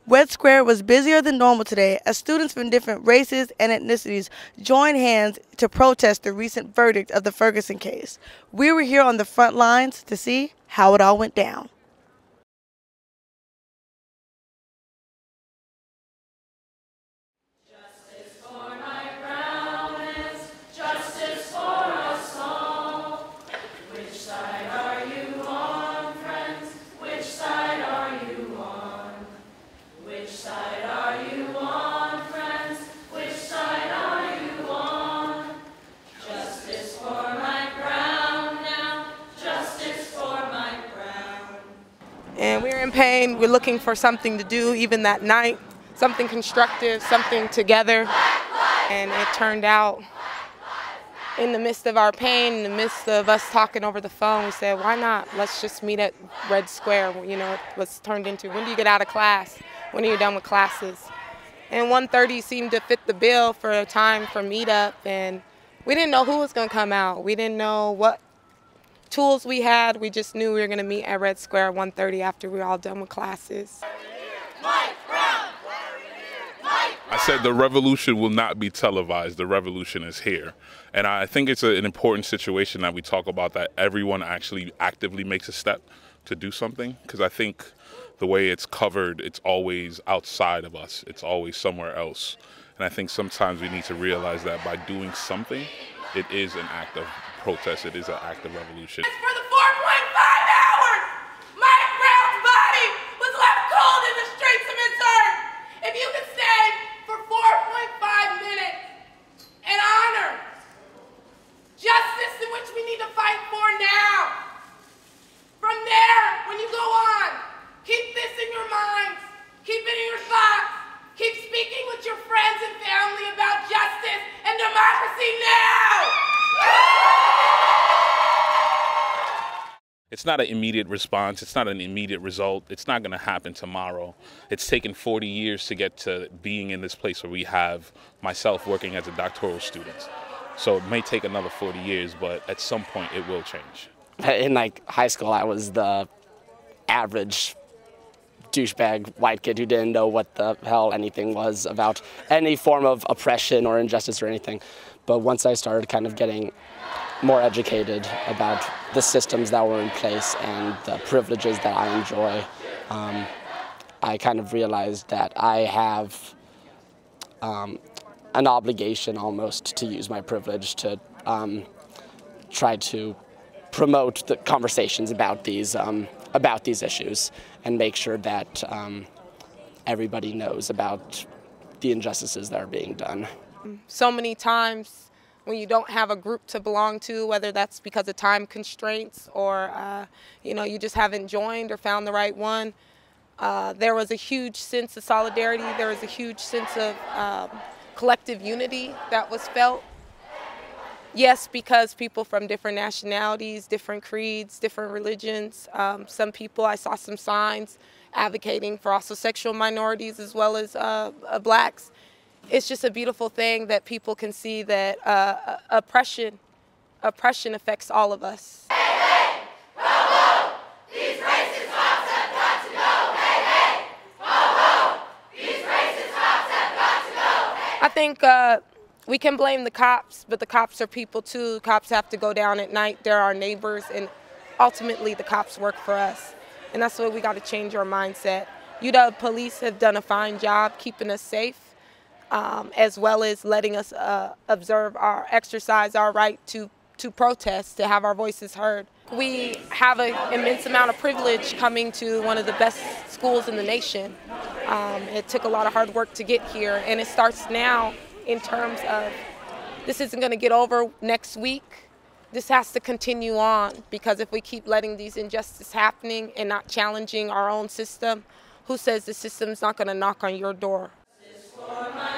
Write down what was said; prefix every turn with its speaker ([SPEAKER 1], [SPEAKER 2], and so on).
[SPEAKER 1] Red Square was busier than normal today as students from different races and ethnicities joined hands to protest the recent verdict of the Ferguson case. We were here on the front lines to see how it all went down.
[SPEAKER 2] And we're in pain. We're looking for something to do even that night, something constructive, something together. And it turned out, in the midst of our pain, in the midst of us talking over the phone, we said, why not? Let's just meet at Red Square. You know, it was turned into, when do you get out of class? When are you done with classes? And 1:30 seemed to fit the bill for a time for meetup. And we didn't know who was going to come out. We didn't know what tools we had. We just knew we were going to meet at Red Square at 1:30 after we were all done with classes.
[SPEAKER 3] I said the revolution will not be televised. The revolution is here. And I think it's an important situation that we talk about, that everyone actually actively makes a step to do something. Because I think the way it's covered, it's always outside of us. It's always somewhere else. And I think sometimes we need to realize that by doing something, it is an act of protest. It is an act of revolution.
[SPEAKER 4] For the 4.5 hours, Mike Brown's body was left cold in the streets of Missouri. If you could stay for 4.5 minutes and honor justice, in which we need to fight for now. From there, when you go on, keep this in your minds, keep it in your thoughts, keep speaking with your friends and family about justice and democracy now.
[SPEAKER 3] It's not an immediate response. It's not an immediate result. It's not going to happen tomorrow. It's taken 40 years to get to being in this place where we have myself working as a doctoral student. So it may take another 40 years, but at some point it will change.
[SPEAKER 5] In high school, I was the average douchebag white kid who didn't know what the hell anything was about any form of oppression or injustice or anything. But once I started kind of getting more educated about the systems that were in place and the privileges that I enjoy, I kind of realized that I have an obligation almost to use my privilege to try to promote the conversations about these issues and make sure that everybody knows about the injustices that are being done.
[SPEAKER 2] So many times when you don't have a group to belong to, whether that's because of time constraints or you just haven't joined or found the right one, there was a huge sense of solidarity. There was a huge sense of collective unity that was felt. Yes, because people from different nationalities, different creeds, different religions. Some people, I saw some signs advocating for also sexual minorities as well as blacks. It's just a beautiful thing that people can see that oppression affects all of us.
[SPEAKER 4] Hey, hey, ho, ho, these racist cops have got to go. Hey, hey, ho, ho, these racist cops have got to go. Hey.
[SPEAKER 2] I think we can blame the cops, but the cops are people too. Cops have to go down at night. They're our neighbors, and ultimately the cops work for us. And that's why we got to change our mindset. UW police have done a fine job keeping us safe, as well as letting us exercise our right to protest, to have our voices heard. We have an immense amount of privilege coming to one of the best schools in the nation. It took a lot of hard work to get here, and it starts now in terms of this isn't going to get over next week. This has to continue on, because if we keep letting these injustices happening and not challenging our own system, who says the system's not going to knock on your door?
[SPEAKER 4] For my